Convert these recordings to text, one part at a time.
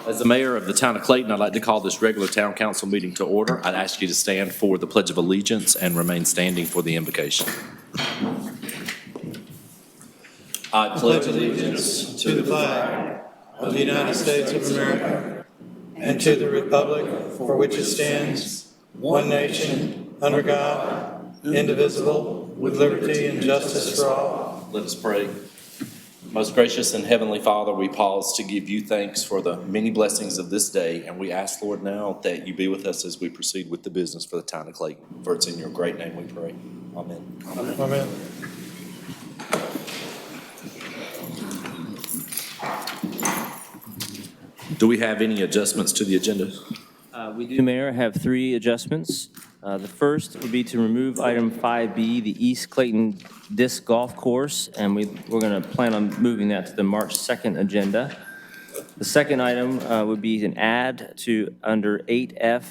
As the mayor of the town of Clayton, I'd like to call this regular town council meeting to order. I'd ask you to stand for the Pledge of Allegiance and remain standing for the invocation. I pledge allegiance to the flag of the United States of America and to the republic for which it stands, one nation, under God, indivisible, with liberty and justice for all. Let us pray. Most gracious and heavenly Father, we pause to give you thanks for the many blessings of this day, and we ask, Lord, now that you be with us as we proceed with the business for the town of Clayton. For it's in your great name we pray. Amen. Amen. Amen. Do we have any adjustments to the agenda? We do, Mayor, have three adjustments. The first would be to remove item 5B, the East Clayton Disc Golf Course, and we're going to plan on moving that to the March 2nd agenda. The second item would be an add to under 8F,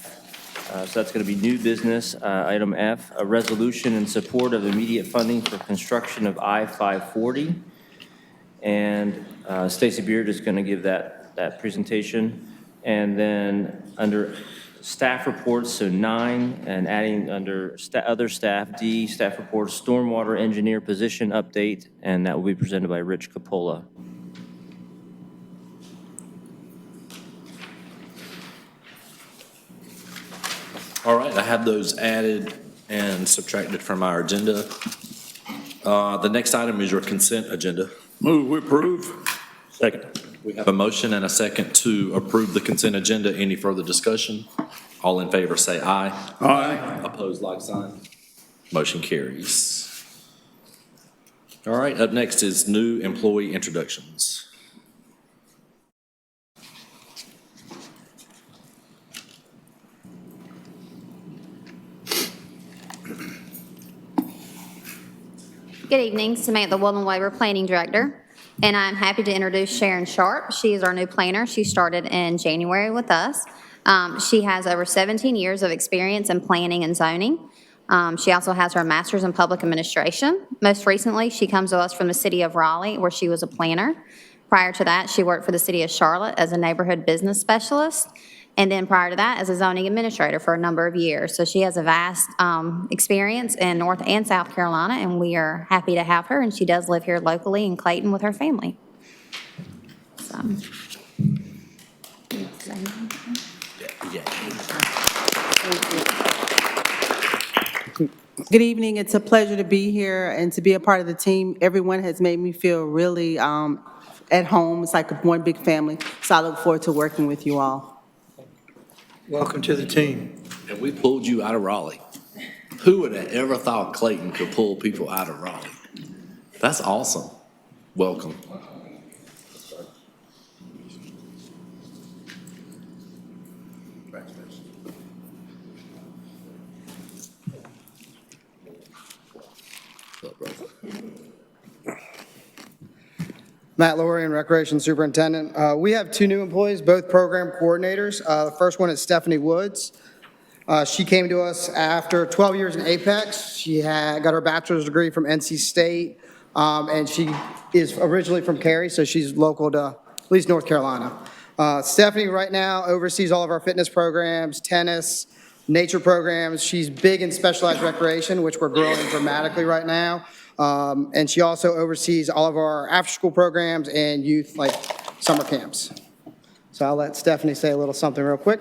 so that's going to be new business, item F, a resolution in support of immediate funding for construction of I-540. And Stacey Beard is going to give that presentation. And then under staff reports, so 9, and adding under other staff, D, staff reports, stormwater engineer position update, and that will be presented by Rich Capola. All right, I have those added and subtracted from our agenda. The next item is your consent agenda. Move we approve. Second. We have a motion and a second to approve the consent agenda. Any further discussion? All in favor say aye. Aye. Opposed, like sign. Motion carries. All right, up next is new employee introductions. Good evening, Samantha Woodland-Weber, Planning Director, and I'm happy to introduce Sharon Sharp. She is our new planner. She started in January with us. She has over 17 years of experience in planning and zoning. She also has her master's in public administration. Most recently, she comes to us from the city of Raleigh, where she was a planner. Prior to that, she worked for the city of Charlotte as a neighborhood business specialist. And then prior to that, as a zoning administrator for a number of years. So she has a vast experience in North and South Carolina, and we are happy to have her. And she does live here locally in Clayton with her family. So. Good evening. It's a pleasure to be here and to be a part of the team. Everyone has made me feel really at home. It's like one big family. So I look forward to working with you all. Welcome to the team. And we pulled you out of Raleigh. Who would have ever thought Clayton could pull people out of Raleigh? That's awesome. Welcome. Matt Lowry, Recreation Superintendent. We have two new employees, both program coordinators. The first one is Stephanie Woods. She came to us after 12 years in Apex. She got her bachelor's degree from NC State, and she is originally from Cary, so she's local to at least North Carolina. Stephanie right now oversees all of our fitness programs, tennis, nature programs. She's big in specialized recreation, which we're growing dramatically right now. And she also oversees all of our after-school programs and youth, like summer camps. So I'll let Stephanie say a little something real quick.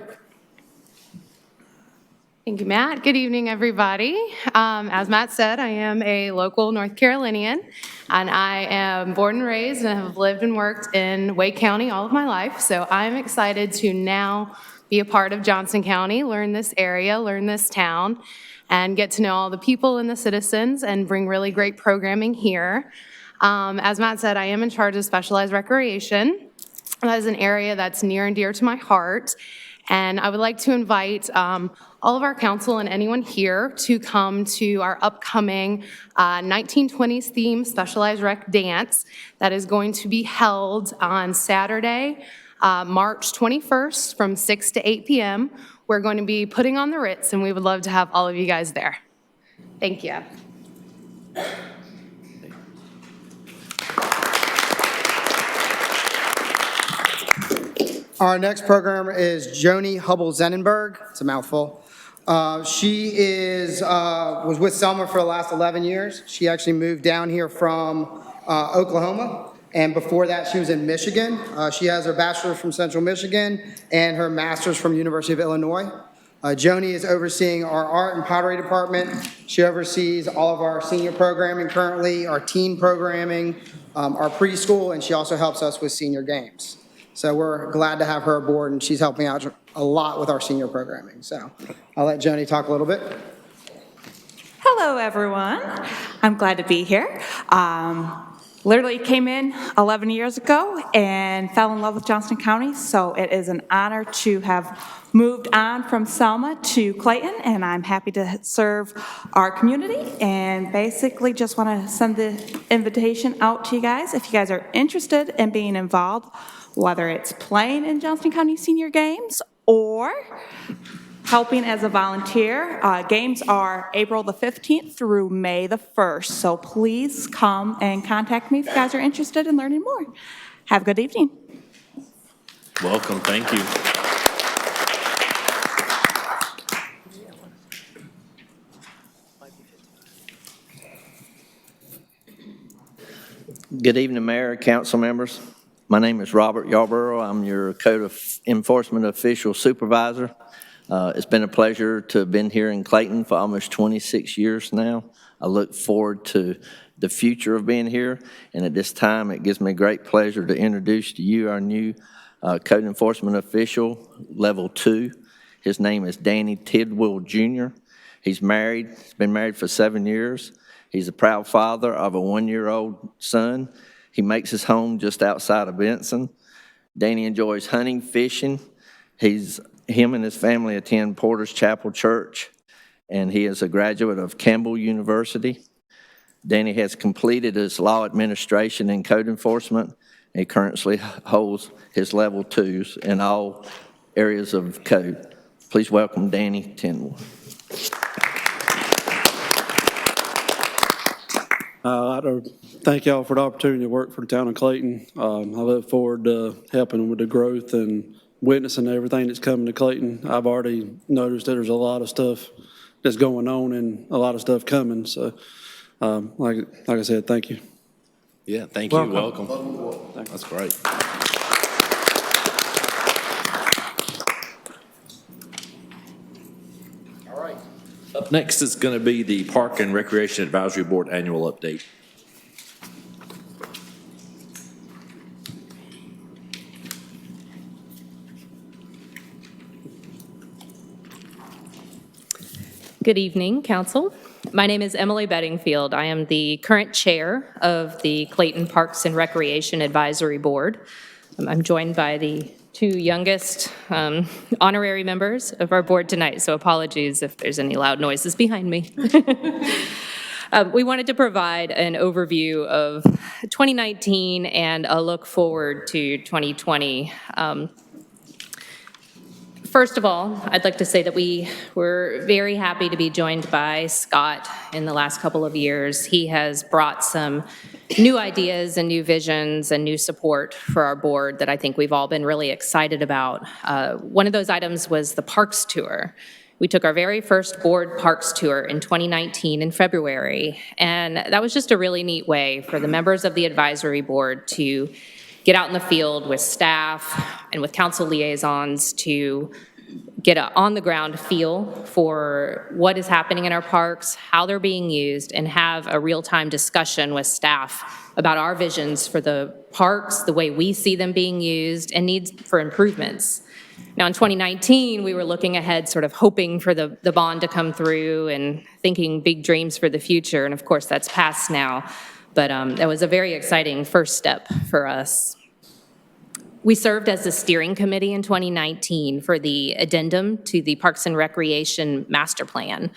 Thank you, Matt. Good evening, everybody. As Matt said, I am a local North Carolinian, and I am born and raised and have lived and worked in Wake County all of my life. So I'm excited to now be a part of Johnson County, learn this area, learn this town, and get to know all the people and the citizens and bring really great programming here. As Matt said, I am in charge of specialized recreation. That is an area that's near and dear to my heart. And I would like to invite all of our council and anyone here to come to our upcoming 1920s themed specialized rec dance that is going to be held on Saturday, March 21st from 6 to 8 p.m. We're going to be putting on the Ritz, and we would love to have all of you guys there. Thank you. Our next programmer is Joni Hubble-Zenenberg. It's a mouthful. She was with Selma for the last 11 years. She actually moved down here from Oklahoma, and before that she was in Michigan. She has her bachelor's from Central Michigan and her master's from University of Illinois. Joni is overseeing our art and pottery department. She oversees all of our senior programming currently, our teen programming, our preschool, and she also helps us with senior games. So we're glad to have her aboard, and she's helping out a lot with our senior programming. So I'll let Joni talk a little bit. Hello, everyone. I'm glad to be here. Literally came in 11 years ago and fell in love with Johnston County, so it is an honor to have moved on from Selma to Clayton, and I'm happy to serve our community, and basically just want to send the invitation out to you guys. If you guys are interested in being involved, whether it's playing in Johnston County Senior Games or helping as a volunteer. Games are April the 15th through May the 1st, so please come and contact me if you guys are interested in learning more. Have a good evening. Welcome, thank you. Good evening, Mayor, Council members. My name is Robert Yarborough. I'm your Code Enforcement Official Supervisor. It's been a pleasure to have been here in Clayton for almost 26 years now. I look forward to the future of being here, and at this time, it gives me great pleasure to introduce to you our new Code Enforcement Official, Level 2. His name is Danny Tidwell Jr. He's married. He's been married for 7 years. He's a proud father of a 1-year-old son. He makes his home just outside of Benson. Danny enjoys hunting, fishing. Him and his family attend Porter's Chapel Church, and he is a graduate of Campbell University. Danny has completed his law administration and code enforcement. He currently holds his level 2s in all areas of code. Please welcome Danny Tidwell. I'd like to thank y'all for the opportunity to work for the town of Clayton. I look forward to helping with the growth and witnessing everything that's coming to Clayton. I've already noticed that there's a lot of stuff that's going on and a lot of stuff coming. So, like I said, thank you. Yeah, thank you. Welcome. That's great. All right. Up next is going to be the Park and Recreation Advisory Board Annual Update. Good evening, Council. My name is Emily Bedingfield. I am the current chair of the Clayton Parks and Recreation Advisory Board. I'm joined by the two youngest honorary members of our board tonight, so apologies if there's any loud noises behind me. We wanted to provide an overview of 2019 and a look forward to 2020. First of all, I'd like to say that we were very happy to be joined by Scott in the last couple of years. He has brought some new ideas and new visions and new support for our board that I think we've all been really excited about. One of those items was the Parks Tour. We took our very first board Parks Tour in 2019 in February, and that was just a really neat way for the members of the advisory board to get out in the field with staff and with council liaisons to get an on-the-ground feel for what is happening in our parks, how they're being used, and have a real-time discussion with staff about our visions for the parks, the way we see them being used, and needs for improvements. Now, in 2019, we were looking ahead, sort of hoping for the bond to come through and thinking big dreams for the future, and of course, that's past now. But that was a very exciting first step for us. We served as the steering committee in 2019 for the addendum to the Parks and Recreation Master Plan.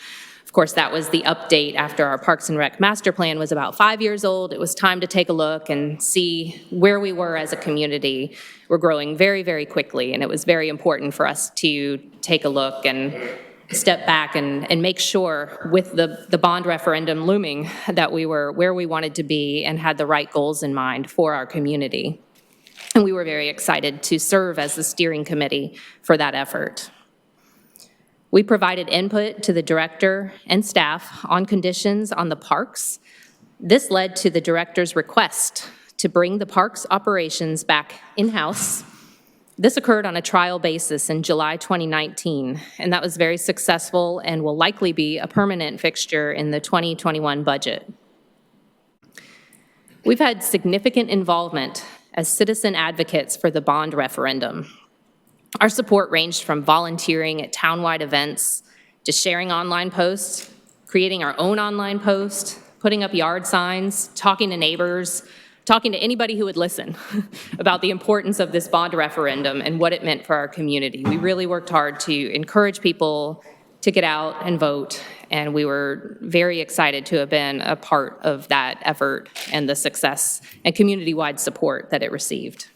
Of course, that was the update after our Parks and Rec Master Plan was about 5 years old. It was time to take a look and see where we were as a community. We're growing very, very quickly, and it was very important for us to take a look and step back and make sure with the bond referendum looming that we were where we wanted to be and had the right goals in mind for our community. And we were very excited to serve as the steering committee for that effort. We provided input to the director and staff on conditions on the parks. This led to the director's request to bring the parks operations back in-house. This occurred on a trial basis in July 2019, and that was very successful and will likely be a permanent fixture in the 2021 budget. We've had significant involvement as citizen advocates for the bond referendum. Our support ranged from volunteering at townwide events to sharing online posts, creating our own online post, putting up yard signs, talking to neighbors, talking to anybody who would listen about the importance of this bond referendum and what it meant for our community. We really worked hard to encourage people to get out and vote, and we were very excited to have been a part of that effort and the success and community-wide support that it received.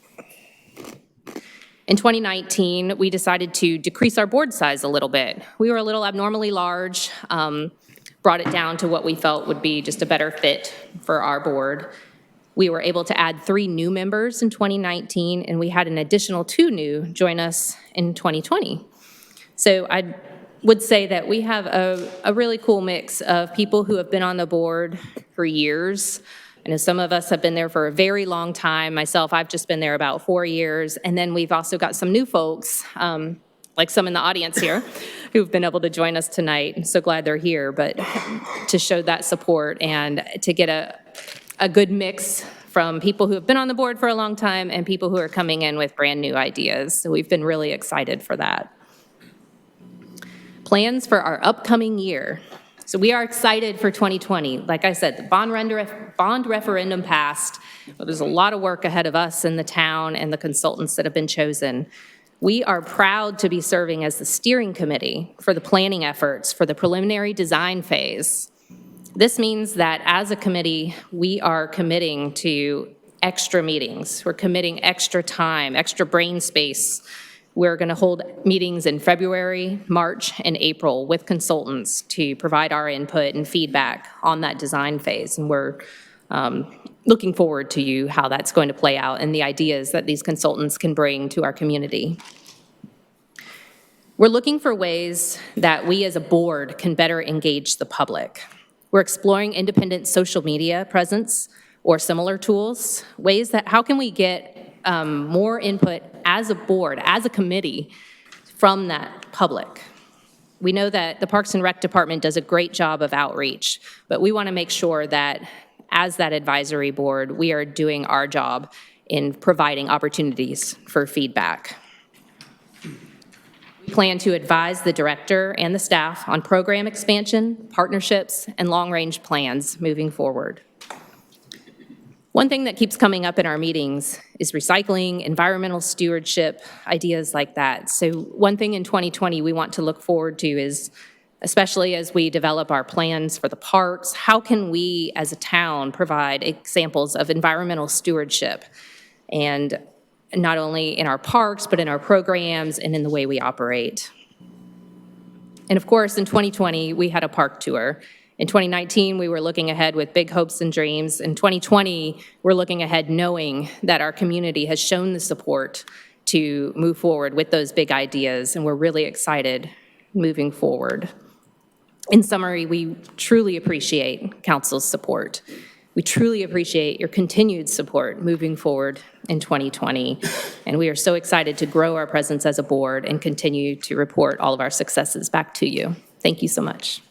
In 2019, we decided to decrease our board size a little bit. We were a little abnormally large, brought it down to what we felt would be just a better fit for our board. We were able to add 3 new members in 2019, and we had an additional 2 new join us in 2020. So I would say that we have a really cool mix of people who have been on the board for years. I know some of us have been there for a very long time. Myself, I've just been there about 4 years. And then we've also got some new folks, like some in the audience here, who've been able to join us tonight. I'm so glad they're here, but to show that support and to get a good mix from people who have been on the board for a long time and people who are coming in with brand new ideas. So we've been really excited for that. Plans for our upcoming year. So we are excited for 2020. Like I said, the bond referendum passed. There's a lot of work ahead of us in the town and the consultants that have been chosen. We are proud to be serving as the steering committee for the planning efforts for the preliminary design phase. This means that as a committee, we are committing to extra meetings. We're committing extra time, extra brain space. We're going to hold meetings in February, March, and April with consultants to provide our input and feedback on that design phase. And we're looking forward to how that's going to play out and the ideas that these consultants can bring to our community. We're looking for ways that we as a board can better engage the public. We're exploring independent social media presence or similar tools, ways that how can we get more input as a board, as a committee, from that public. We know that the Parks and Rec Department does a great job of outreach, but we want to make sure that as that advisory board, we are doing our job in providing opportunities for feedback. We plan to advise the director and the staff on program expansion, partnerships, and long-range plans moving forward. One thing that keeps coming up in our meetings is recycling, environmental stewardship, ideas like that. So one thing in 2020 we want to look forward to is, especially as we develop our plans for the parks, how can we as a town provide examples of environmental stewardship? And not only in our parks, but in our programs and in the way we operate. And of course, in 2020, we had a park tour. In 2019, we were looking ahead with big hopes and dreams. In 2020, we're looking ahead knowing that our community has shown the support to move forward with those big ideas, and we're really excited moving forward. In summary, we truly appreciate council's support. We truly appreciate your continued support moving forward in 2020, and we are so excited to grow our presence as a board and continue to report all of our successes back to you. Thank you so much.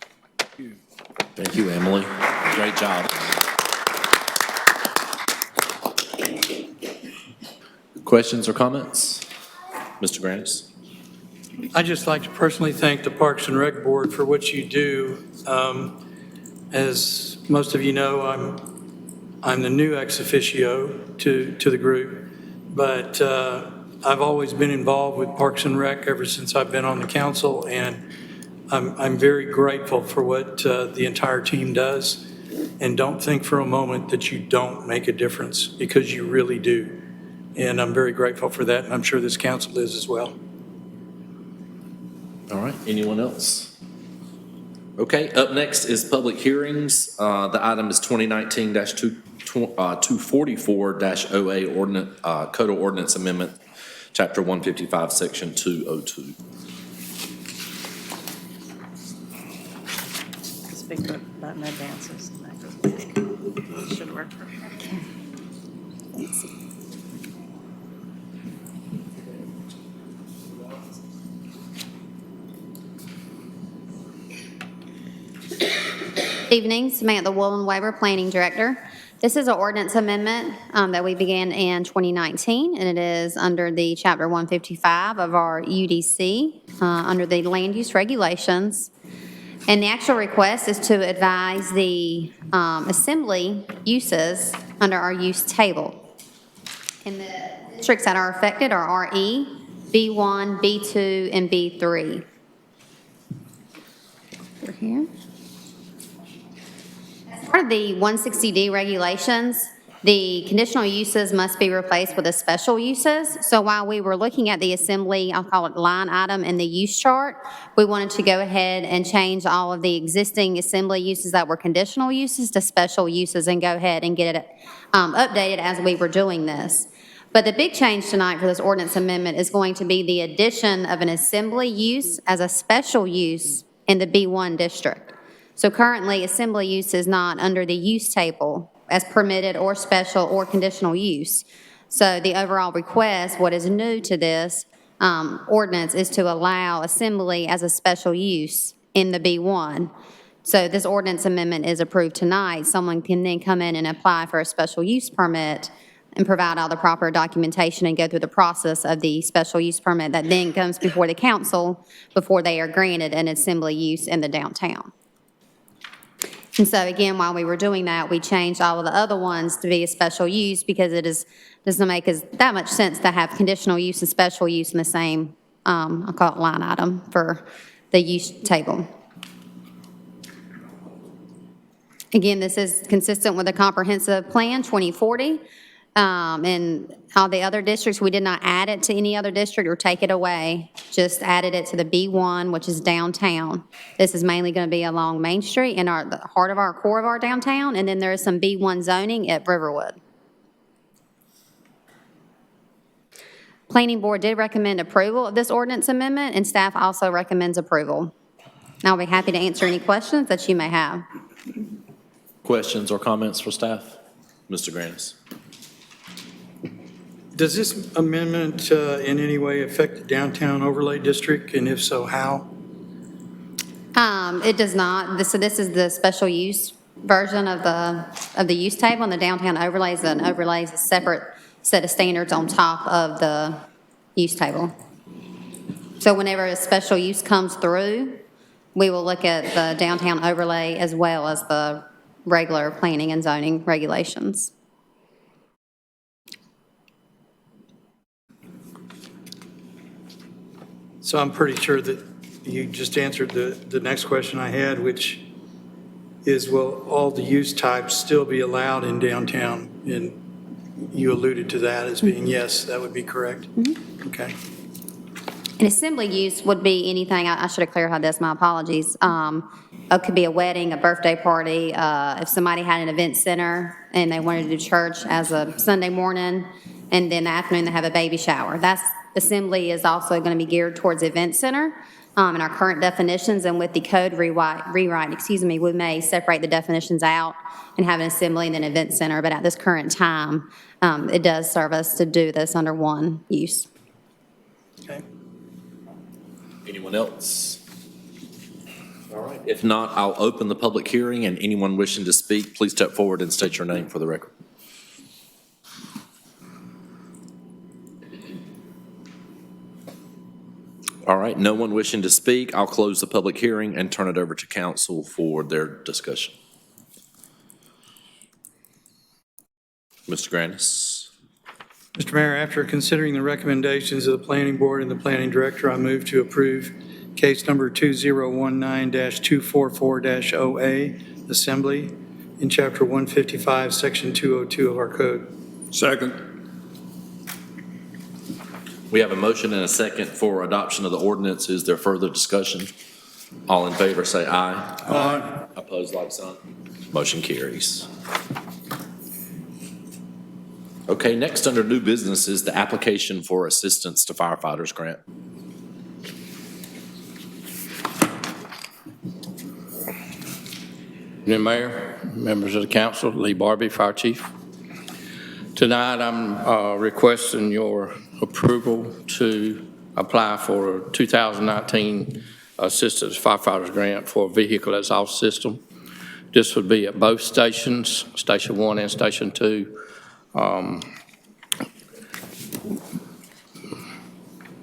Thank you, Emily. Great job. Questions or comments? Mr. Granis? I'd just like to personally thank the Parks and Rec Board for what you do. As most of you know, I'm the new ex officio to the group, but I've always been involved with Parks and Rec ever since I've been on the council, and I'm very grateful for what the entire team does. And don't think for a moment that you don't make a difference, because you really do. And I'm very grateful for that, and I'm sure this council is as well. All right, anyone else? Okay, up next is public hearings. The item is 2019-2 244-OA ordinance, Code of Ordinance Amendment, Chapter 155, Section 202. This big button advances, and that goes back. Should work for her. Evening, Samantha Woolen-Weber, Planning Director. This is an ordinance amendment that we began in 2019, and it is under the Chapter 155 of our UDC, under the Land Use Regulations. And the actual request is to advise the assembly uses under our use table. And the districts that are affected are RE, B1, B2, and B3. Over here. Part of the 160D regulations, the conditional uses must be replaced with the special uses. So while we were looking at the assembly, I'll call it line item in the use chart, we wanted to go ahead and change all of the existing assembly uses that were conditional uses to special uses and go ahead and get it updated as we were doing this. But the big change tonight for this ordinance amendment is going to be the addition of an assembly use as a special use in the B1 district. So currently, assembly use is not under the use table as permitted or special or conditional use. So the overall request, what is new to this ordinance, is to allow assembly as a special use in the B1. So this ordinance amendment is approved tonight. Someone can then come in and apply for a special use permit and provide all the proper documentation and go through the process of the special use permit that then comes before the council before they are granted an assembly use in the downtown. And so again, while we were doing that, we changed all of the other ones to be a special use because it doesn't make that much sense to have conditional use and special use in the same, I'll call it line item for the use table. Again, this is consistent with the comprehensive plan 2040. And all the other districts, we did not add it to any other district or take it away, just added it to the B1, which is downtown. This is mainly going to be along Main Street in the heart of our core of our downtown, and then there is some B1 zoning at Riverwood. Planning Board did recommend approval of this ordinance amendment, and staff also recommends approval. I'll be happy to answer any questions that you may have. Questions or comments for staff? Mr. Grandis. Does this amendment in any way affect the downtown overlay district, and if so, how? It does not. So this is the special use version of the use table, and the downtown overlays. And overlays a separate set of standards on top of the use table. So whenever a special use comes through, we will look at the downtown overlay as well as the regular planning and zoning regulations. So I'm pretty sure that you just answered the next question I had, which is, will all the use types still be allowed in downtown? And you alluded to that as being yes, that would be correct. Mm-hmm. Okay. An assembly use would be anything, I should have clarified this, my apologies. It could be a wedding, a birthday party, if somebody had an event center and they wanted to do church as a Sunday morning, and then the afternoon they have a baby shower. Assembly is also going to be geared towards event center in our current definitions, and with the code rewrite, we may separate the definitions out and have an assembly and an event center, but at this current time, it does serve us to do this under one use. Okay. Anyone else? All right. If not, I'll open the public hearing, and anyone wishing to speak, please step forward and state your name for the record. All right, no one wishing to speak. I'll close the public hearing and turn it over to council for their discussion. Mr. Grandis. Mr. Mayor, after considering the recommendations of the Planning Board and the Planning Director, I move to approve case number 2019-244-OA, Assembly, in Chapter 155, Section 202 of our code. Second. We have a motion and a second for adoption of the ordinance. Is there further discussion? All in favor say aye. Aye. Opposed, like sign. Motion carries. Okay, next under new business is the application for assistance to firefighters grant. Mr. Mayor, members of the council, Lee Barbie, Fire Chief. Tonight, I'm requesting your approval to apply for a 2019 Assistance Firefighters Grant for a vehicle exhaust system. This would be at both stations, Station 1 and Station 2.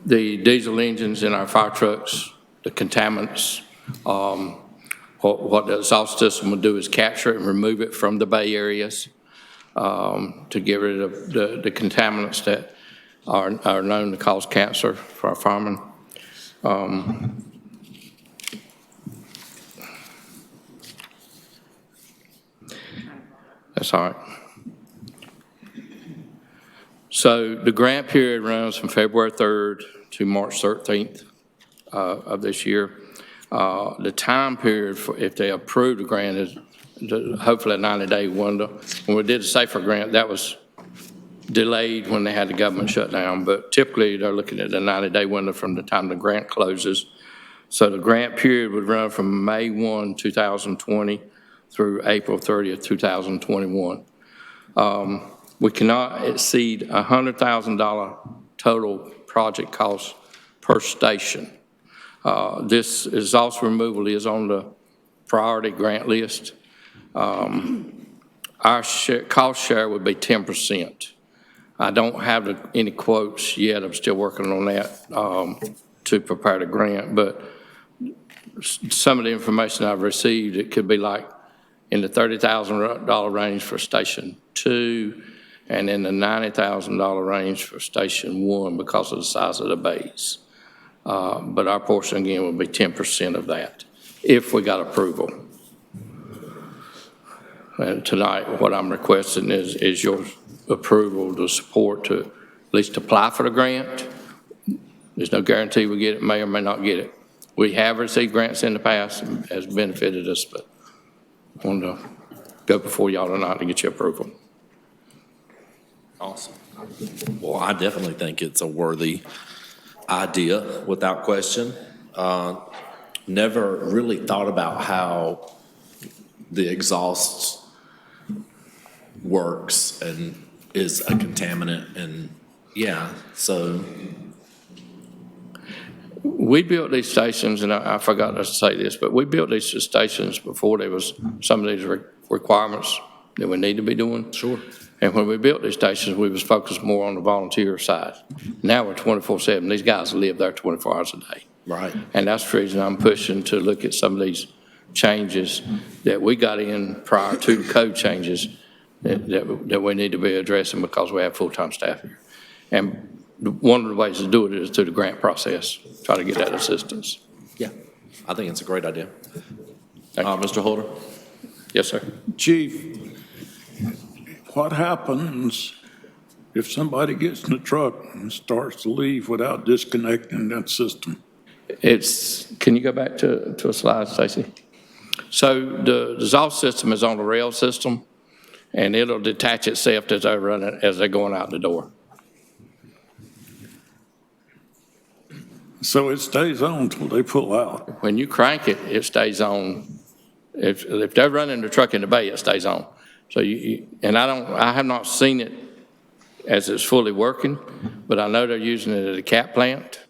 The diesel engines in our fire trucks, the contaminants, what the exhaust system would do is capture it and remove it from the bay areas to get rid of the contaminants that are known to cause cancer for our firemen. That's all right. So the grant period runs from February 3rd to March 13th of this year. The time period for if they approve the grant is hopefully a 90-day window. When we did the SAFER grant, that was delayed when they had the government shut down, but typically they're looking at a 90-day window from the time the grant closes. So the grant period would run from May 1, 2020 through April 30th, 2021. We cannot exceed $100,000 total project cost per station. This exhaust removal is on the priority grant list. Our cost share would be 10%. I don't have any quotes yet. I'm still working on that to prepare the grant, but some of the information I've received, it could be like in the $30,000 range for Station 2 and in the $90,000 range for Station 1 because of the size of the bays. But our portion, again, would be 10% of that if we got approval. And tonight, what I'm requesting is your approval to support to at least apply for the grant. There's no guarantee we get it, may or may not get it. We have received grants in the past and has benefited us, but I wanted to go before y'all tonight to get your approval. Awesome. Well, I definitely think it's a worthy idea, without question. Never really thought about how the exhaust works and is a contaminant, and yeah, so. We built these stations, and I forgot to say this, but we built these stations before there was some of these requirements that we need to be doing. Sure. And when we built these stations, we was focused more on the volunteer side. Now we're 24/7. These guys live there 24 hours a day. Right. And that's the reason I'm pushing to look at some of these changes that we got in prior to the code changes that we need to be addressing because we have full-time staff here. And one of the ways to do it is through the grant process, try to get that assistance. Yeah, I think it's a great idea. Mr. Holder? Yes, sir. Chief, what happens if somebody gets in the truck and starts to leave without disconnecting that system? Can you go back to a slide, Stacy? So the exhaust system is on the rail system, and it'll detach itself as they're running, as they're going out the door. So it stays on until they pull out? When you crank it, it stays on. If they're running the truck in the bay, it stays on. So I have not seen it as it's fully working, but I know they're using it at a cat plant.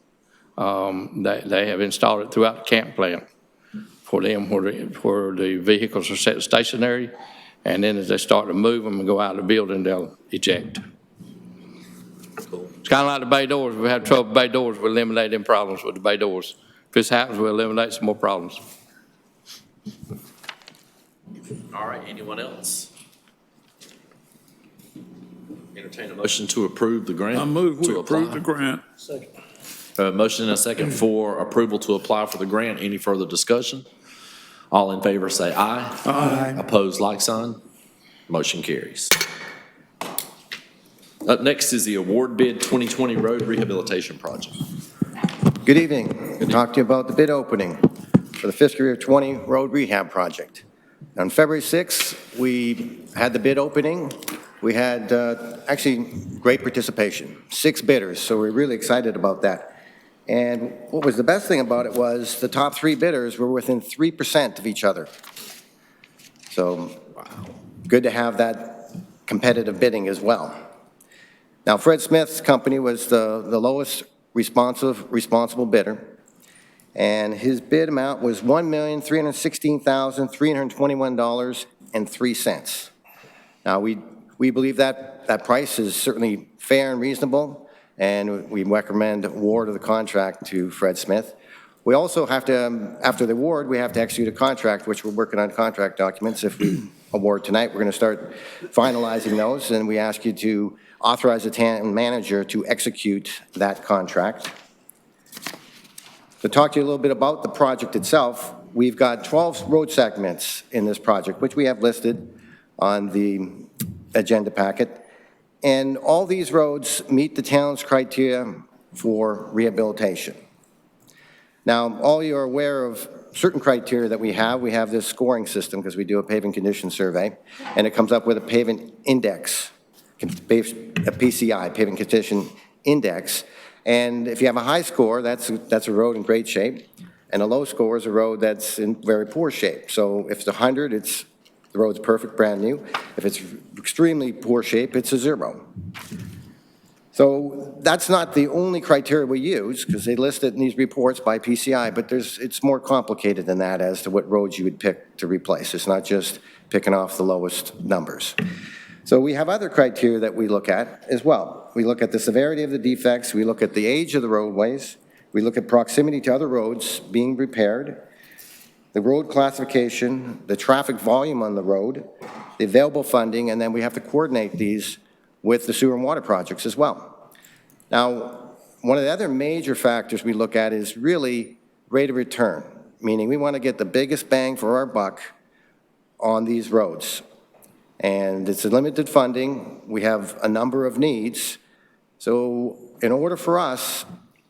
They have installed it throughout the camp plant for them where the vehicles are set stationary, and then as they start to move them and go out of the building, they'll eject. Cool. It's kind of like the bay doors. We have trouble with bay doors. We eliminate them problems with the bay doors. If this happens, we'll eliminate some more problems. All right, anyone else? Entertain a motion to approve the grant. I move we to approve apply. the grant. Motion and a second for approval to apply for the grant. Any further discussion? All in favor say aye. Aye. Opposed, like sign. Motion carries. Up next is the award bid 2020 road rehabilitation project. Good evening. Talk to you about the bid opening for the fiscal year 20 road rehab project. On February 6th, we had the bid opening. We had actually great participation, 6 bidders, so we're really excited about that. And what was the best thing about it was the top 3 bidders were within 3% of each other. So good to have that competitive bidding as well. Now, Fred Smith's company was the lowest responsible bidder, and his bid amount was $1,316,321.03. Now, we believe that price is certainly fair and reasonable, and we recommend award of the contract to Fred Smith. We also have to, after the award, we have to execute a contract, which we're working on contract documents. If we award tonight, we're going to start finalizing those, and we ask you to authorize the town manager to execute that contract. To talk to you a little bit about the project itself, we've got 12 road segments in this project, which we have listed on the agenda packet. And all these roads meet the town's criteria for rehabilitation. Now, all you are aware of certain criteria that we have this scoring system because we do a paving condition survey, and it comes up with a paving index, a PCI, paving condition index. And if you have a high score, that's a road in great shape, and a low score is a road that's in very poor shape. So if it's 100, the road's perfect, brand new. If it's extremely poor shape, it's a 0. So that's not the only criteria we use, because they list it in these reports by PCI, but it's more complicated than that as to what roads you would pick to replace. It's not just picking off the lowest numbers. So we have other criteria that we look at as well. We look at the severity of the defects, we look at the age of the roadways, we look at proximity to other roads being repaired, the road classification, the traffic volume on the road, the available funding, and then we have to coordinate these with the sewer and water projects as well. Now, one of the other major factors we look at is really rate of return, meaning we want to get the biggest bang for our buck on these roads. And it's a limited funding. We have a number of needs. So in order for us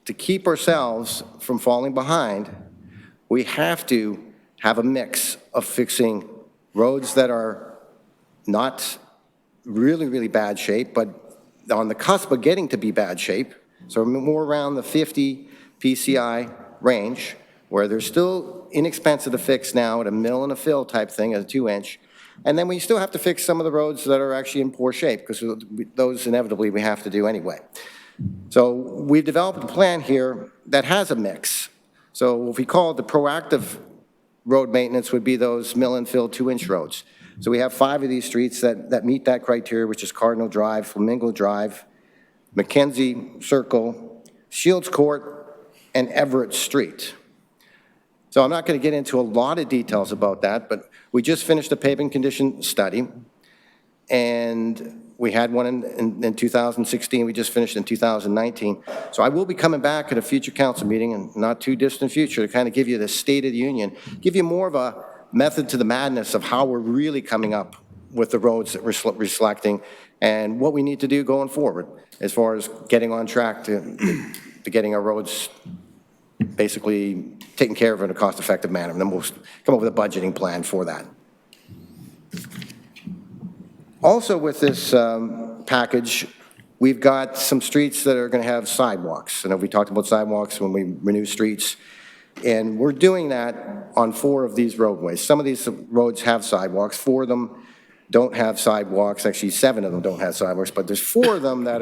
to keep ourselves from falling behind, we have to have a mix of fixing roads that are not really, really bad shape, but on the cusp of getting to be bad shape, so more around the 50 PCI range, where they're still inexpensive to fix now at a mill and a fill type thing, at a 2-inch. And then we still have to fix some of the roads that are actually in poor shape, because those inevitably we have to do anyway. So we've developed a plan here that has a mix. So if we call it the proactive road maintenance, would be those mill and fill 2-inch roads. So we have 5 of these streets that meet that criteria, which is Cardinal Drive, Flamingo Drive, Mackenzie Circle, Shields Court, and Everett Street. So I'm not going to get into a lot of details about that, but we just finished a paving condition study, and we had one in 2016. We just finished in 2019. So I will be coming back at a future council meeting in not too distant future to kind of give you the State of the Union, give you more of a method to the madness of how we're really coming up with the roads that we're selecting and what we need to do going forward as far as getting on track to getting our roads basically taken care of in a cost-effective manner. And then we'll come up with a budgeting plan for that. Also with this package, we've got some streets that are going to have sidewalks. I know we talked about sidewalks when we renew streets, and we're doing that on 4 of these roadways. Some of these roads have sidewalks. 4 of them don't have sidewalks. Actually, 7 of them don't have sidewalks, but there's 4 of them that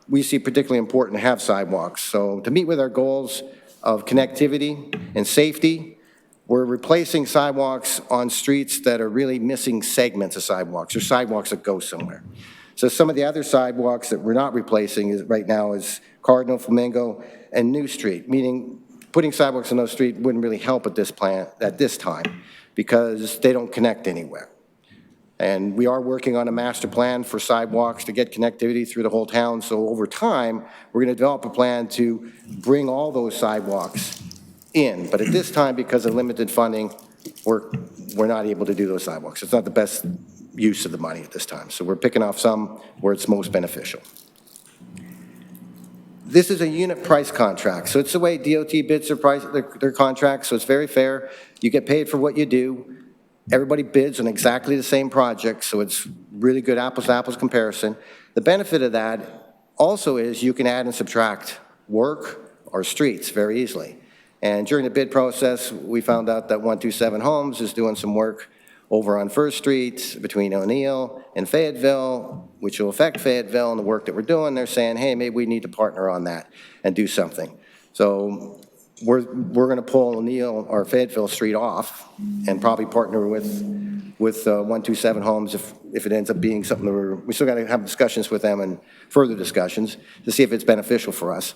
we see particularly important to have sidewalks. So to meet with our goals of connectivity and safety, we're replacing sidewalks on streets that are really missing segments of sidewalks or sidewalks that go somewhere. So some of the other sidewalks that we're not replacing right now is Cardinal, Flamingo, and New Street, meaning putting sidewalks on those streets wouldn't really help at this time because they don't connect anywhere. And we are working on a master plan for sidewalks to get connectivity through the whole town. So over time, we're going to develop a plan to bring all those sidewalks in. But at this time, because of limited funding, we're not able to do those sidewalks. It's not the best use of the money at this time. So we're picking off some where it's most beneficial. This is a unit price contract. So it's the way DOT bids their contracts. So it's very fair. You get paid for what you do. Everybody bids on exactly the same project, so it's really good apples-to-apples comparison. The benefit of that also is you can add and subtract work or streets very easily. And during the bid process, we found out that 127 Homes is doing some work over on First Street between O'Neill and Fayetteville, which will affect Fayetteville and the work that we're doing. They're saying, hey, maybe we need to partner on that and do something. So we're going to pull O'Neill or Fayetteville Street off and probably partner with 127 Homes if it ends up being something that we still got to have discussions with them and further discussions to see if it's beneficial for us,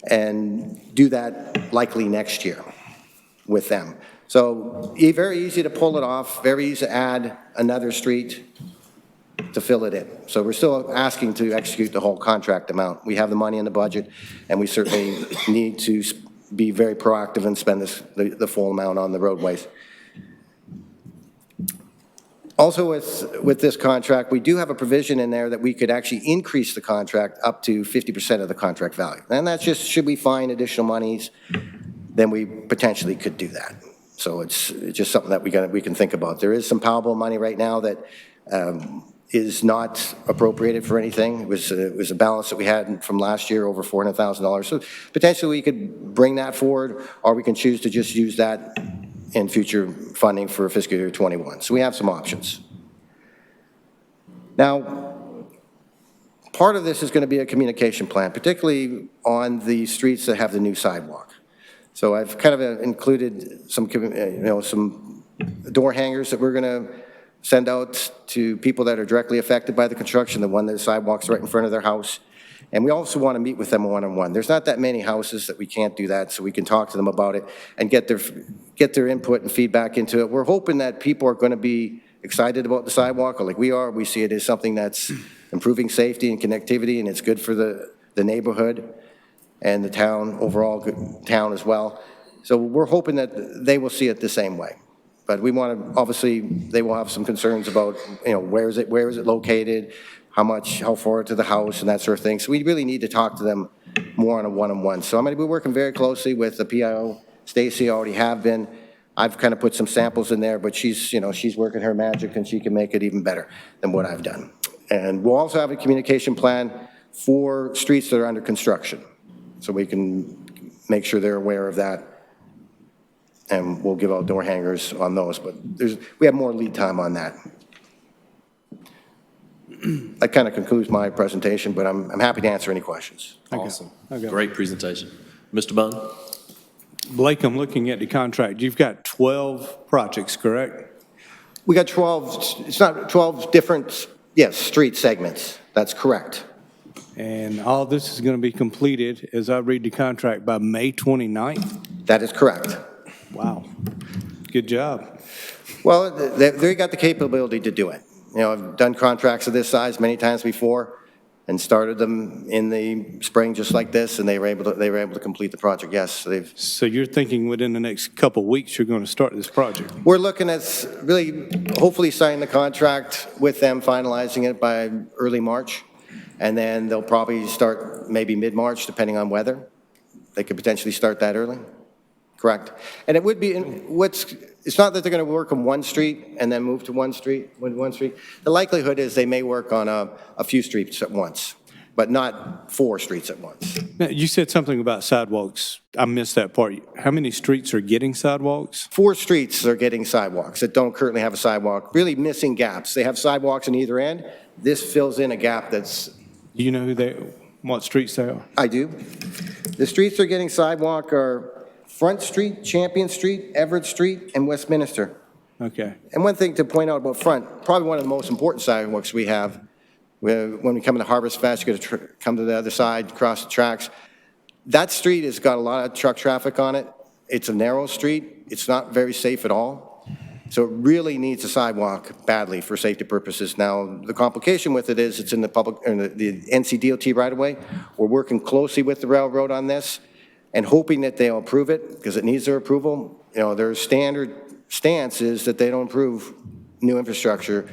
and do that likely next year with them. So very easy to pull it off, very easy to add another street to fill it in. So we're still asking to execute the whole contract amount. We have the money in the budget, and we certainly need to be very proactive and spend the full amount on the roadways. Also with this contract, we do have a provision in there that we could actually increase the contract up to 50% of the contract value. And that's just, should we find additional monies, then we potentially could do that. So it's just something that we can think about. There is some Powerball money right now that is not appropriated for anything. It was a balance that we had from last year, over $400,000. So potentially we could bring that forward, or we can choose to just use that in future funding for fiscal year 21. So we have some options. Now, part of this is going to be a communication plan, particularly on the streets that have the new sidewalk. So I've kind of included some, some door hangers that we're going to send out to people that are directly affected by the construction, the one that the sidewalk's right in front of their house. And we also want to meet with them one-on-one. There's not that many houses that we can't do that, so we can talk to them about it and get their input and feedback into it. We're hoping that people are going to be excited about the sidewalk, like we are. We see it as something that's improving safety and connectivity, and it's good for the neighborhood and the town, overall town as well. So we're hoping that they will see it the same way. But we want to, obviously, they will have some concerns about, where is it located, how far to the house, and that sort of thing. So we really need to talk to them more on a one-on-one. So I'm going to be working very closely with the PIO. Stacy already have been. I've kind of put some samples in there, but she's working her magic, and she can make it even better than what I've done. And we'll also have a communication plan for streets that are under construction, so we can make sure they're aware of that. And we'll give out door hangers on those, but we have more lead time on that. That kind of concludes my presentation, but I'm happy to answer any questions. Awesome. Great presentation. Mr. Bunn? Blake, I'm looking at the contract. You've got 12 projects, correct? We got 12, it's not 12 different, yes, street segments. That's correct. And all this is going to be completed, as I read the contract, by May 29th? That is correct. Wow. Good job. Well, they got the capability to do it. I've done contracts of this size many times before and started them in the spring just like this, and they were able to complete the project. Yes, So you're thinking within the next couple of weeks you're going to start this project? We're looking at really hopefully signing the contract with them, finalizing it by early March, and then they'll probably start maybe mid-March depending on weather. They could potentially start that early. Correct. And it would be, it's not that they're going to work on one street and then move to one street. The likelihood is they may work on a few streets at once, but not 4 streets at once. Now, you said something about sidewalks. I missed that part. How many streets are getting sidewalks? 4 streets are getting sidewalks that don't currently have a sidewalk, really missing gaps. They have sidewalks on either end. This fills in a gap that's... Do you know what streets they are? I do. The streets they're getting sidewalk are Front Street, Champion Street, Everett Street, and Westminster. Okay. And one thing to point out about Front, probably one of the most important sidewalks we have, when we come into Harvest Fest, you got to come to the other side, cross the tracks. That street has got a lot of truck traffic on it. It's a narrow street. It's not very safe at all. So it really needs a sidewalk badly for safety purposes. Now, the complication with it is it's in the NCDOT right-of-way. We're working closely with the railroad on this, and hoping that they'll approve it, because it needs their approval. Their standard stance is that they don't approve new infrastructure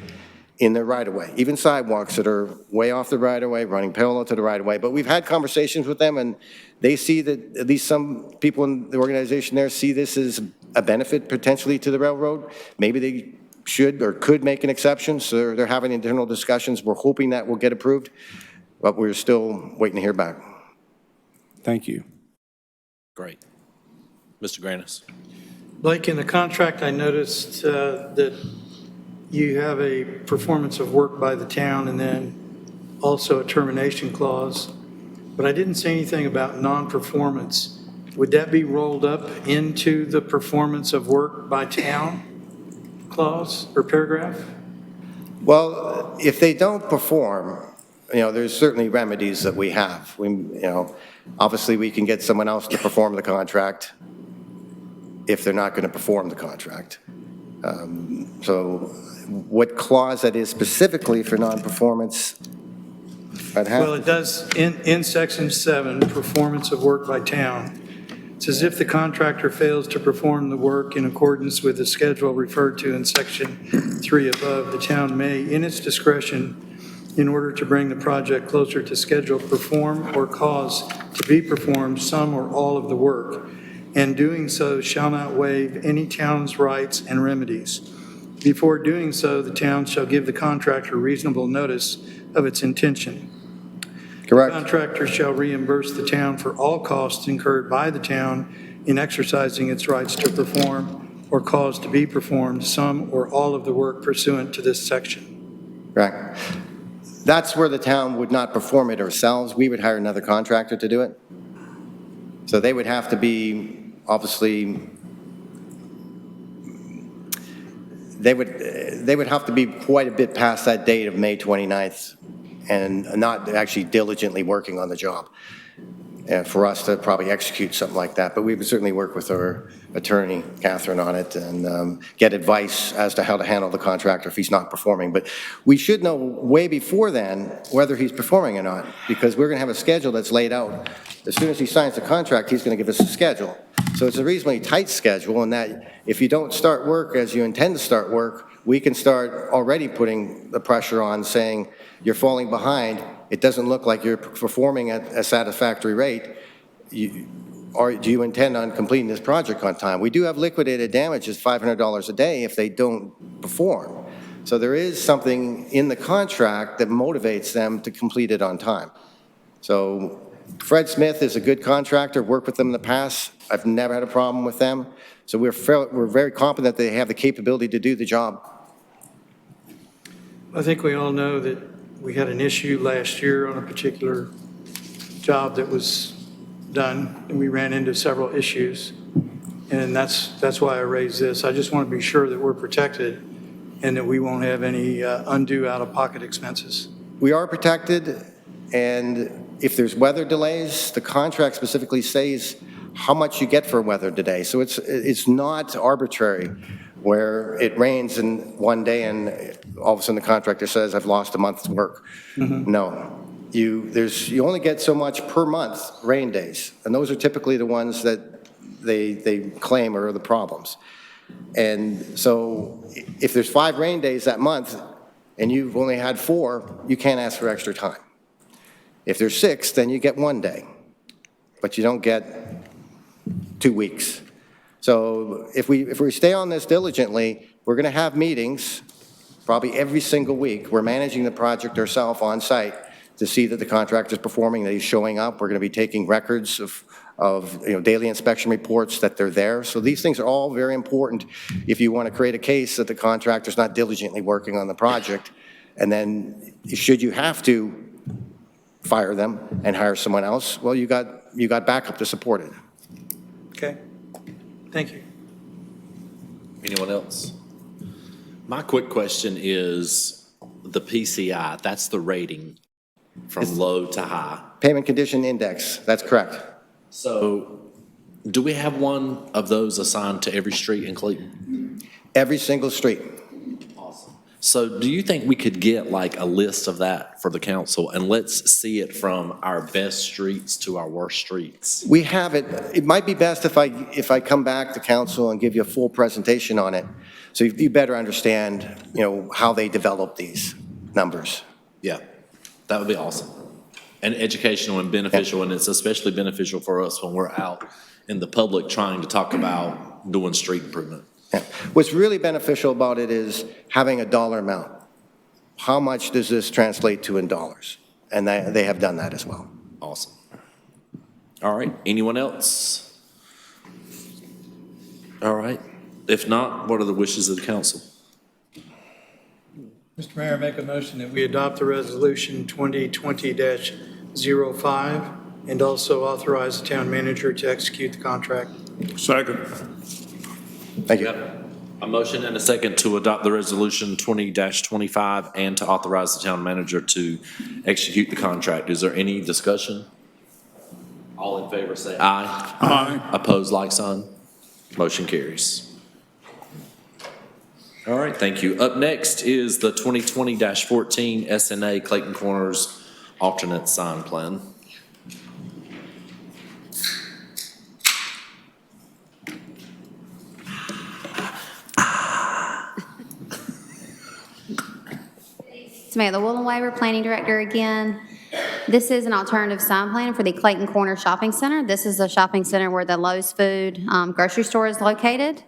in their right-of-way, even sidewalks that are way off the right-of-way, running parallel to the right-of-way. But we've had conversations with them, and they see that, at least some people in the organization there see this as a benefit potentially to the railroad. Maybe they should or could make an exception, so they're having internal discussions. We're hoping that will get approved, but we're still waiting to hear back. Thank you. Great. Mr. Granis? Blake, in the contract, I noticed that you have a performance of work by the town and then also a termination clause, but I didn't see anything about non-performance. Would that be rolled up into the performance of work by town clause or paragraph? Well, if they don't perform, there's certainly remedies that we have. Obviously, we can get someone else to perform the contract if they're not going to perform the contract. So what clause that is specifically for non-performance, I'd have. Well, it does, in section 7, performance of work by town. It says if the contractor fails to perform the work in accordance with the schedule referred to in section 3 above, the town may, in its discretion, in order to bring the project closer to schedule, perform or cause to be performed some or all of the work, and doing so shall not waive any town's rights and remedies. Before doing so, the town shall give the contractor reasonable notice of its intention. Correct. The contractor shall reimburse the town for all costs incurred by the town in exercising its rights to perform or cause to be performed some or all of the work pursuant to this section. Right. That's where the town would not perform it ourselves. We would hire another contractor to do it. So they would have to be, obviously, they would have to be quite a bit past that date of May 29th and not actually diligently working on the job for us to probably execute something like that. But we would certainly work with our attorney, Catherine, on it and get advice as to how to handle the contractor if he's not performing. But we should know way before then whether he's performing or not, because we're going to have a schedule that's laid out. As soon as he signs the contract, he's going to give us a schedule. So it's a reasonably tight schedule, and that if you don't start work as you intend to start work, we can start already putting the pressure on saying you're falling behind. It doesn't look like you're performing at a satisfactory rate. Or do you intend on completing this project on time? We do have liquidated damages, $500 a day if they don't perform. So there is something in the contract that motivates them to complete it on time. So Fred Smith is a good contractor, worked with them in the past. I've never had a problem with them. So we're very confident that they have the capability to do the job. I think we all know that we had an issue last year on a particular job that was done, and we ran into several issues. And that's why I raised this. I just want to be sure that we're protected and that we won't have any undue out-of-pocket expenses. We are protected, and if there's weather delays, the contract specifically says how much you get for a weather delay. So it's not arbitrary where it rains in one day and all of a sudden the contractor says, I've lost a month's work. Mm-hmm. No. You only get so much per month rain days, and those are typically the ones that they claim are the problems. And so if there's 5 rain days that month and you've only had 4, you can't ask for extra time. If there's 6, then you get 1 day, but you don't get 2 weeks. So if we stay on this diligently, we're going to have meetings probably every single week. We're managing the project ourselves on site to see that the contractor's performing, that he's showing up. We're going to be taking records of daily inspection reports that they're there. So these things are all very important if you want to create a case that the contractor's not diligently working on the project. And then should you have to fire them and hire someone else, well, you got backup to support it. Okay. Thank you. Anyone else? My quick question is the PCI, that's the rating from low to high. Payment Condition Index, that's correct. So do we have one of those assigned to every street in Clayton? Every single street. Awesome. So do you think we could get like a list of that for the council, and let's see it from our best streets to our worst streets? We have it. It might be best if I come back to council and give you a full presentation on it, so you better understand, how they develop these numbers. Yeah, that would be awesome. And educational and beneficial, and it's especially beneficial for us when we're out in the public trying to talk about doing street improvement. Yeah. What's really beneficial about it is having a dollar amount. How much does this translate to in dollars? And they have done that as well. Awesome. All right, anyone else? All right, if not, what are the wishes of the council? Mr. Mayor, I make a motion that we adopt the resolution 2020-05 and also authorize the town manager to execute the contract. Second. Thank you. A motion and a second to adopt the resolution 20-25 and to authorize the town manager to execute the contract. Is there any discussion? All in favor say aye. Aye. Opposed, like sign. Motion carries. All right, thank you. Up next is the 2020-14 SNA Clayton Corners alternate sign plan. Samantha Woolenwaver, Planning Director again. This is an alternative sign plan for the Clayton Corner Shopping Center. This is a shopping center where the Lowe's Food grocery store is located.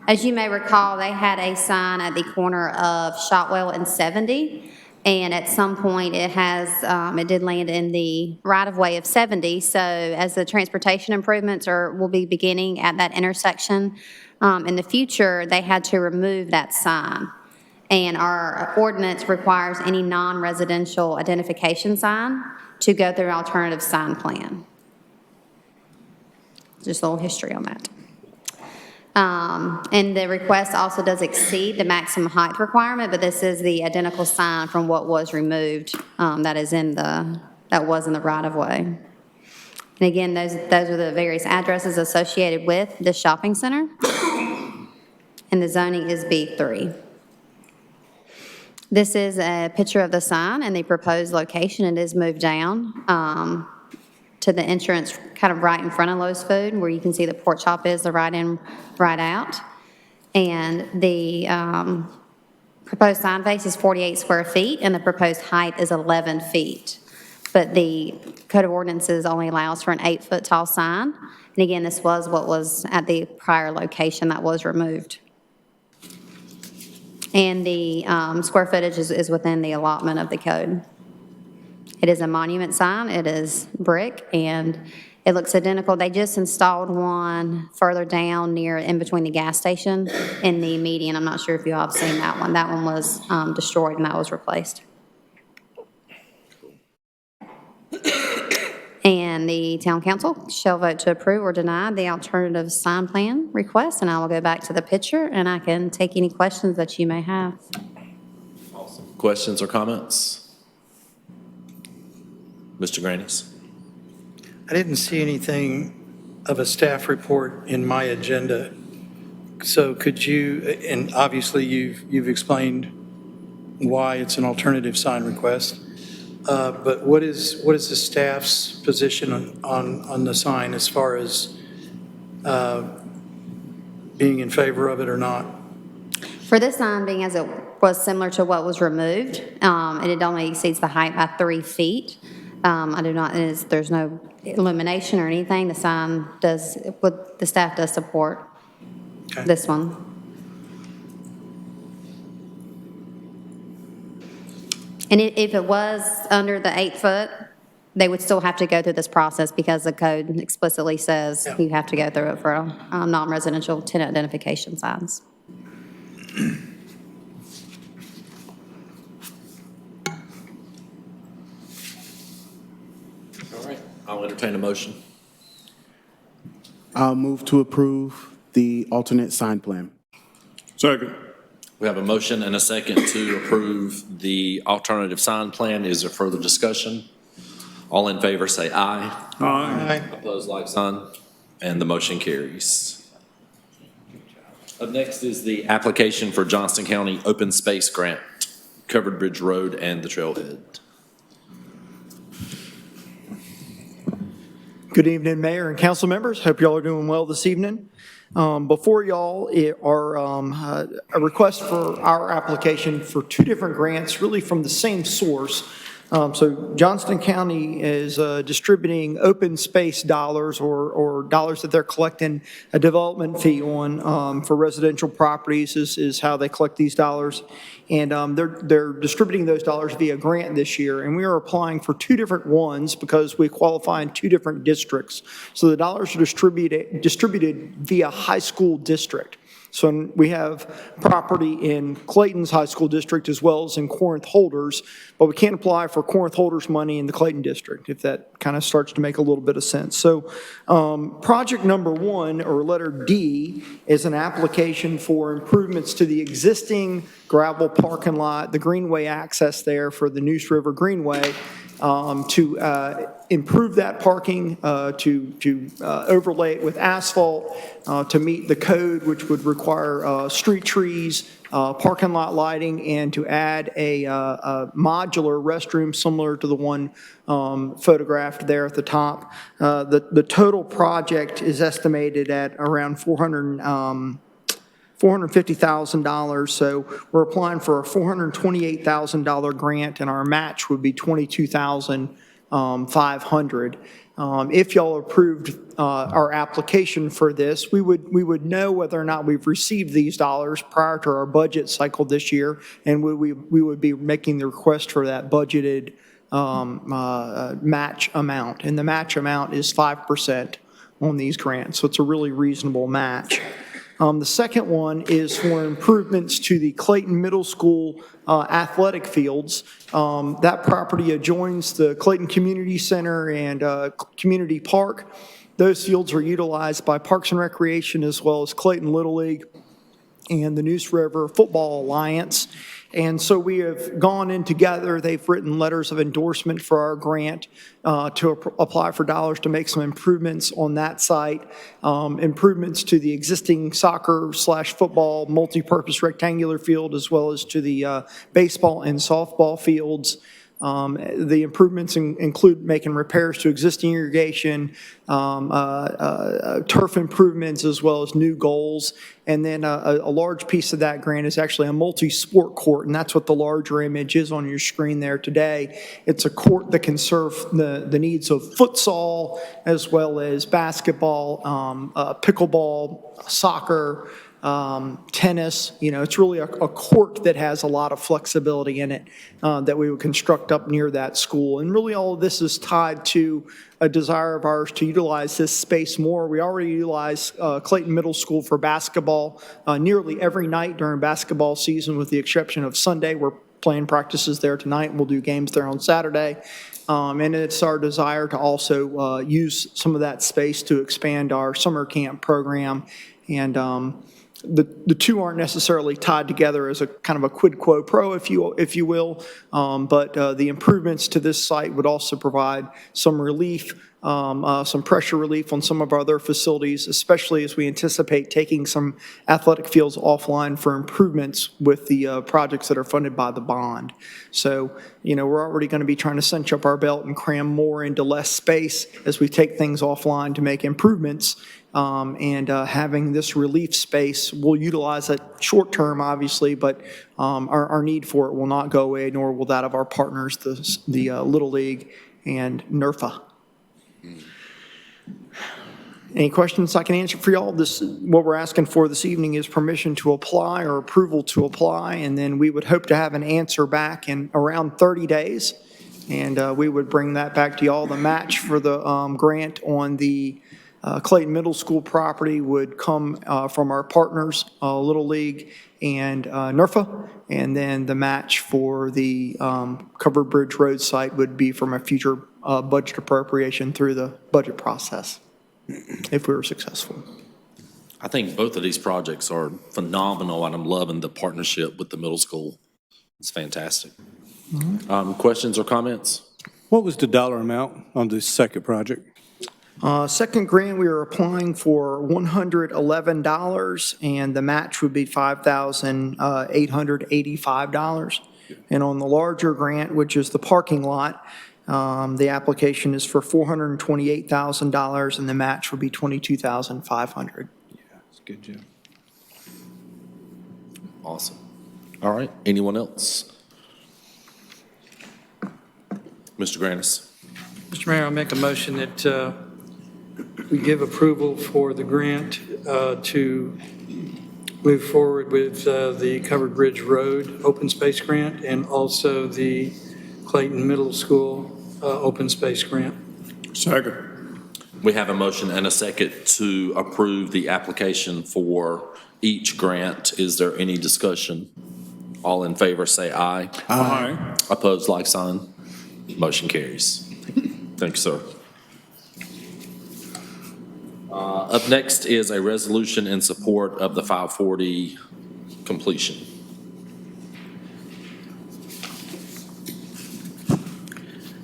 As you may recall, they had a sign at the corner of Shotwell and 70, and at some point it did land in the right-of-way of 70. So as the transportation improvements will be beginning at that intersection in the future, they had to remove that sign. And our ordinance requires any non-residential identification sign to go through an alternative sign plan. Just a little history on that. And the request also does exceed the maximum height requirement, but this is the identical sign from what was removed that was in the right-of-way. And again, those are the various addresses associated with this shopping center. And the zoning is B3. This is a picture of the sign and the proposed location. It is moved down to the entrance kind of right in front of Lowe's Food, where you can see the pork chop is the right in, right out. And the proposed sign face is 48 square feet, and the proposed height is 11 feet. But the Code of Ordinances only allows for an 8-foot tall sign. And again, this was what was at the prior location that was removed. And the square footage is within the allotment of the code. It is a monument sign, it is brick, and it looks identical. They just installed one further down in between the gas station and the median. I'm not sure if you all have seen that one. That one was destroyed and that was replaced. And the town council shall vote to approve or deny the alternative sign plan request, and I will go back to the picture and I can take any questions that you may have. Awesome. Questions or comments? Mr. Grannis? I didn't see anything of a staff report in my agenda. So could you, and obviously you've explained why it's an alternative sign request, but what is the staff's position on the sign as far as being in favor of it or not? For this sign, being as it was similar to what was removed, and it only exceeds the height by 3 feet, there's no illumination or anything. The sign does, what the staff does support this one. And if it was under the 8 foot, they would still have to go through this process because the code explicitly says you have to go through it for non-residential tenant identification signs. All right, I'll entertain a motion. I'll move to approve the alternate sign plan. Second. We have a motion and a second to approve the alternative sign plan. Is there further discussion? All in favor say aye. Aye. Opposed, like sign, and the motion carries. Up next is the application for Johnston County Open Space Grant, Covered Bridge Road and the trailhead. Good evening, Mayor and council members. Hope y'all are doing well this evening. Before y'all are a request for our application for 2 different grants, really from the same source. So Johnston County is distributing open space dollars or dollars that they're collecting a development fee on for residential properties is how they collect these dollars. And they're distributing those dollars via grant this year. And we are applying for two different ones because we qualify in two different districts. So the dollars are distributed via high school district. So we have property in Clayton's high school district as well as in Corinth Holders, but we can't apply for Corinth Holders money in the Clayton district, if that kind of starts to make a little bit of sense. So project number one, or letter D, is an application for improvements to the existing gravel parking lot, the greenway access there for the Neuse River Greenway, to improve that parking, to overlay it with asphalt, to meet the code, which would require street trees, parking lot lighting, and to add a modular restroom similar to the one photographed there at the top. The total project is estimated at around $450,000, so we're applying for a $428,000 grant, and our match would be $22,500. If y'all approved our application for this, we would know whether or not we've received these dollars prior to our budget cycle this year, and we would be making the request for that budgeted match amount, and the match amount is 5% on these grants, so it's a really reasonable match. The second one is for improvements to the Clayton Middle School athletic fields. That property adjoins the Clayton Community Center and Community Park. Those fields are utilized by Parks and Recreation as well as Clayton Little League and the Neuse River Football Alliance. And so we have gone in together. They've written letters of endorsement for our grant to apply for dollars to make some improvements on that site, improvements to the existing soccer/football multi-purpose rectangular field, as well as to the baseball and softball fields. The improvements include making repairs to existing irrigation, turf improvements, as well as new goals. And then a large piece of that grant is actually a multi-sport court, and that's what the larger image is on your screen there today. It's a court that can serve the needs of futsal, as well as basketball, pickleball, soccer, tennis. You know, it's really a court that has a lot of flexibility in it that we would construct up near that school. And really all of this is tied to a desire of ours to utilize this space more. We already utilize Clayton Middle School for basketball nearly every night during basketball season, with the exception of Sunday. We're playing practices there tonight, and we'll do games there on Saturday. And it's our desire to also use some of that space to expand our summer camp program. And the two aren't necessarily tied together as a kind of a quid quo pro, if you will, but the improvements to this site would also provide some relief, some pressure relief on some of our other facilities, especially as we anticipate taking some athletic fields offline for improvements with the projects that are funded by the bond. So, you know, we're already going to be trying to cinch up our belt and cram more into less space as we take things offline to make improvements. And having this relief space, we'll utilize it short term, obviously, but our need for it will not go away, nor will that of our partners, the Little League and NERFA. Any questions I can answer for y'all? What we're asking for this evening is permission to apply or approval to apply, and then we would hope to have an answer back in around 30 days. And we would bring that back to y'all. The match for the grant on the Clayton Middle School property would come from our partners, Little League and NERFA, and then the match for the Covered Bridge Road site would be from a future budget appropriation through the budget process, if we were successful. I think both of these projects are phenomenal, and I'm loving the partnership with the middle school. It's fantastic. Questions or comments? What was the dollar amount on the second project? Second grant, we are applying for $111, and the match would be $5,885. And on the larger grant, which is the parking lot, the application is for $428,000, and the match would be $22,500. Yeah, that's good, Jim. Awesome. All right. Anyone else? Mr. Grandis. Mr. Mayor, I'll make a motion that we give approval for the grant to move forward with the Covered Bridge Road Open Space Grant and also the Clayton Middle School Open Space Grant. Second. We have a motion and a second to approve the application for each grant. Is there any discussion? All in favor say aye. Aye. Opposed, like sign. Motion carries. Thank you, sir. Up next is a resolution in support of the 540 completion.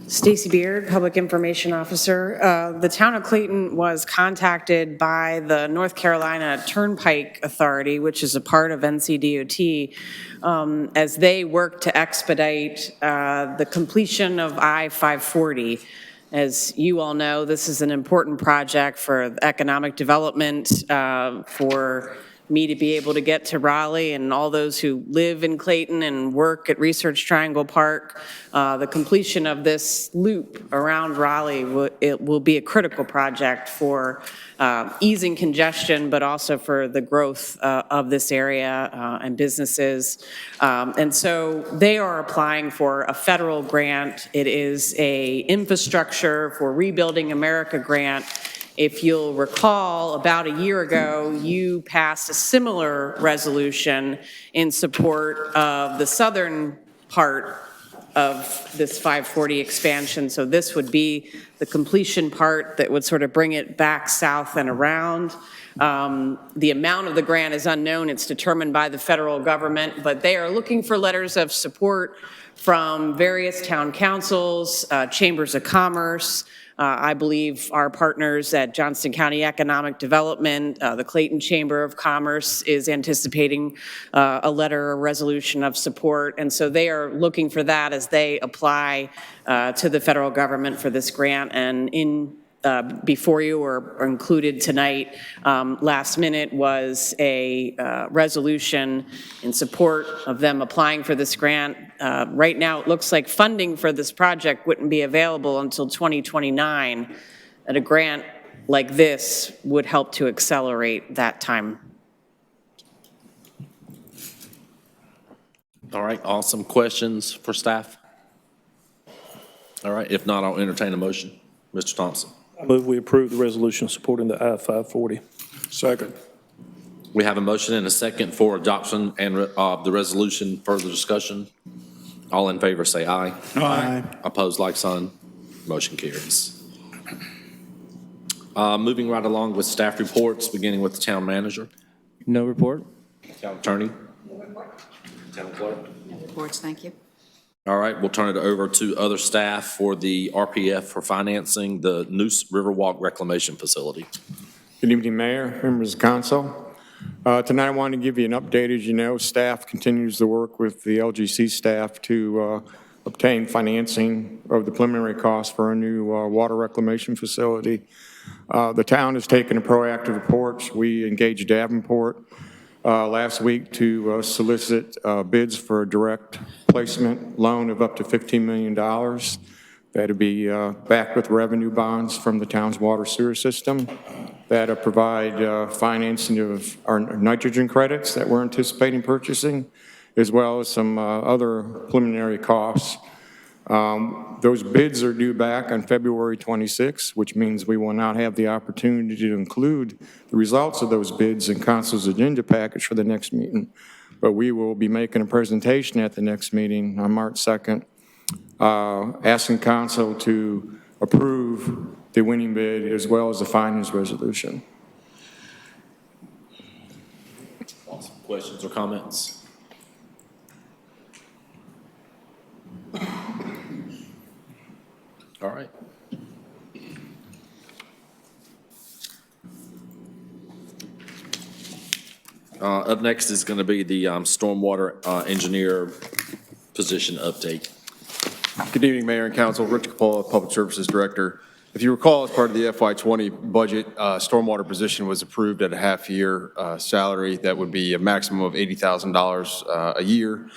Stacy Beard, Public Information Officer. The town of Clayton was contacted by the North Carolina Turnpike Authority, which is a part of NCDOT, as they work to expedite the completion of I-540. As you all know, this is an important project for economic development, for me to be able to get to Raleigh and all those who live in Clayton and work at Research Triangle Park. The completion of this loop around Raleigh, it will be a critical project for easing congestion, but also for the growth of this area and businesses. And so they are applying for a federal grant. It is a Infrastructure for Rebuilding America grant. If you'll recall, about a year ago, you passed a similar resolution in support of the southern part of this 540 expansion. So this would be the completion part that would sort of bring it back south and around. The amount of the grant is unknown. It's determined by the federal government, but they are looking for letters of support from various town councils, chambers of commerce. I believe our partners at Johnston County Economic Development, the Clayton Chamber of Commerce is anticipating a letter or resolution of support. And so they are looking for that as they apply to the federal government for this grant. And in before you or included tonight, last minute, was a resolution in support of them applying for this grant. Right now, it looks like funding for this project wouldn't be available until 2029, and a grant like this would help to accelerate that time. All right, awesome. Questions for staff? All right, if not, I'll entertain a motion. Mr. Thompson. I move we approve the resolution supporting the I-540. Second. We have a motion and a second for adoption and the resolution. Further discussion? All in favor say aye. Aye. Opposed, like sign. Motion carries. Moving right along with staff reports, beginning with the town manager. No report. Town attorney. No report. Town clerk. No reports, thank you. All right, we'll turn it over to other staff for the RPF for financing the Noose Riverwalk Reclamation Facility. Good evening, Mayor, members of council. Tonight I wanted to give you an update. As you know, staff continues to work with the LGC staff to obtain financing of the preliminary costs for a new water reclamation facility. The town has taken a proactive approach. We engaged Davenport last week to solicit bids for a direct placement loan of up to $15 million. That'll be backed with revenue bonds from the town's water sewer system. That'll provide financing of our nitrogen credits that we're anticipating purchasing, as well as some other preliminary costs. Those bids are due back on February 26, which means we will not have the opportunity to include the results of those bids in council's agenda package for the next meeting. But we will be making a presentation at the next meeting on March 2nd, asking council to approve the winning bid as well as the findings resolution. Awesome. Questions or comments? All right. Up next is going to be the stormwater engineer position update. Good evening, Mayor and Council. Rich Capola, Public Services Director. If you recall, as part of the FY20 budget, stormwater position was approved at a half-year salary that would be a maximum of $80,000 a year.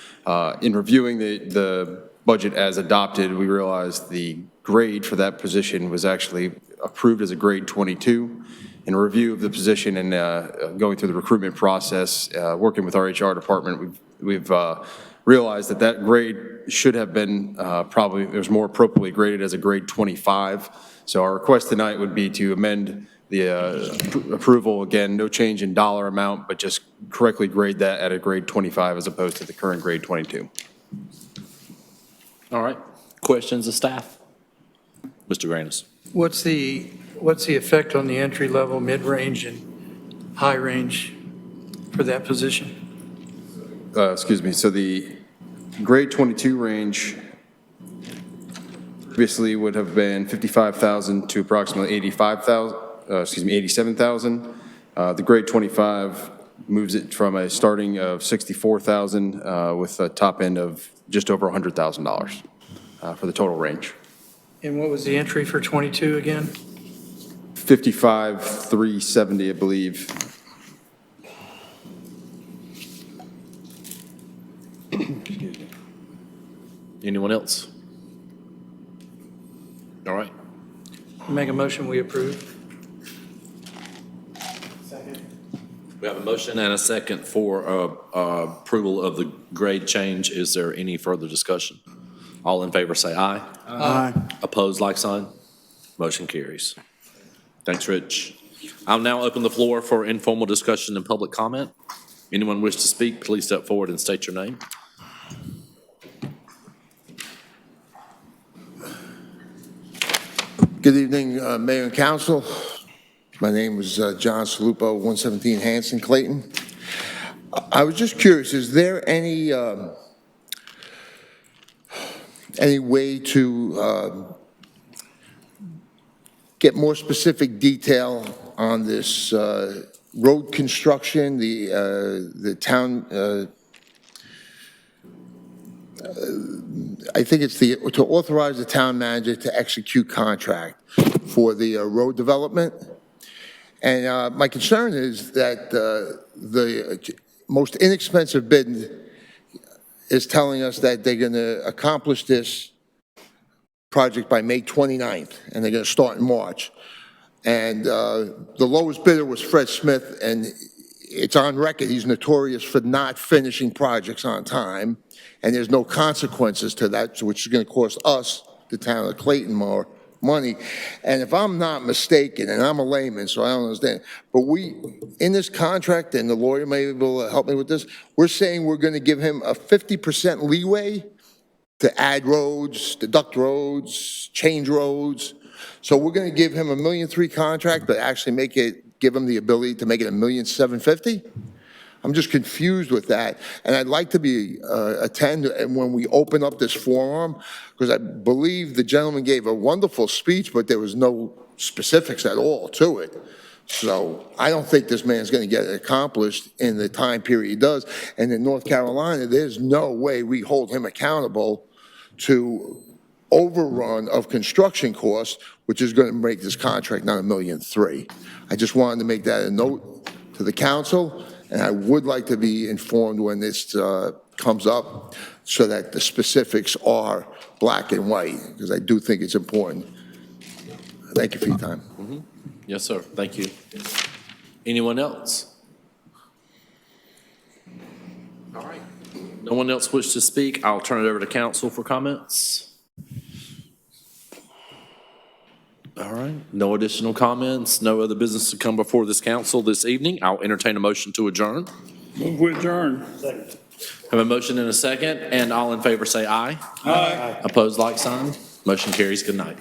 In reviewing the budget as adopted, we realized the grade for that position was actually approved as a grade 22. In review of the position and going through the recruitment process, working with our HR department, we've realized that that grade should have been probably, it was more appropriately graded as a grade 25. So our request tonight would be to amend the approval, again, no change in dollar amount, but just correctly grade that at a grade 25 as opposed to the current grade 22. All right. Questions of staff? Mr. Granis. What's the effect on the entry level, mid-range, and high range for that position? Excuse me, so the grade 22 range previously would have been 55,000 to approximately 87,000. The grade 25 moves it from a starting of 64,000 with a top end of just over $100,000 for the total range. And what was the entry for 22 again? 55,370, I believe. Anyone else? All right. Make a motion, we approve. We have a motion and a second for approval of the grade change. Is there any further discussion? All in favor say aye. Aye. Opposed, like sign. Motion carries. Thanks, Rich. I'll now open the floor for informal discussion and public comment. Anyone wish to speak, please step forward and state your name. Good evening, Mayor and Council. My name is John Salupo, 117 Hanson, Clayton. I was just curious, is there any way to get more specific detail on this road construction, the town, I think it's to authorize the town manager to execute contract for the road development. And my concern is that the most inexpensive bid is telling us that they're going to accomplish this project by May 29th, and they're going to start in March. And the lowest bidder was Fred Smith, and it's on record, he's notorious for not finishing projects on time, and there's no consequences to that, which is going to cost us, the town of Clayton, more money. And if I'm not mistaken, and I'm a layman, so I don't understand, but in this contract, and the lawyer may be able to help me with this, we're saying we're going to give him a 50% leeway to add roads, deduct roads, change roads. So we're going to give him $1.3 million contract, but actually give him the ability to make it $1.75 million. I'm just confused with that, and I'd like to attend when we open up this forum, because I believe the gentleman gave a wonderful speech, but there was no specifics at all to it. So I don't think this man's going to get it accomplished in the time period he does. And in North Carolina, there's no way we hold him accountable to overrun of construction costs, which is going to make this contract not $1.3 million. I just wanted to make that a note to the council, and I would like to be informed when this comes up so that the specifics are black and white, because I do think it's important. Thank you for your time. Mm-hmm. Yes, sir. Thank you. Anyone else? All right. No one else wish to speak. I'll turn it over to council for comments. All right. No additional comments. No other business to come before this council this evening. I'll entertain a motion to adjourn. Move we adjourn. Second. Have a motion and a second, and all in favor say aye. Aye. Opposed, like sign. Motion carries. Good night.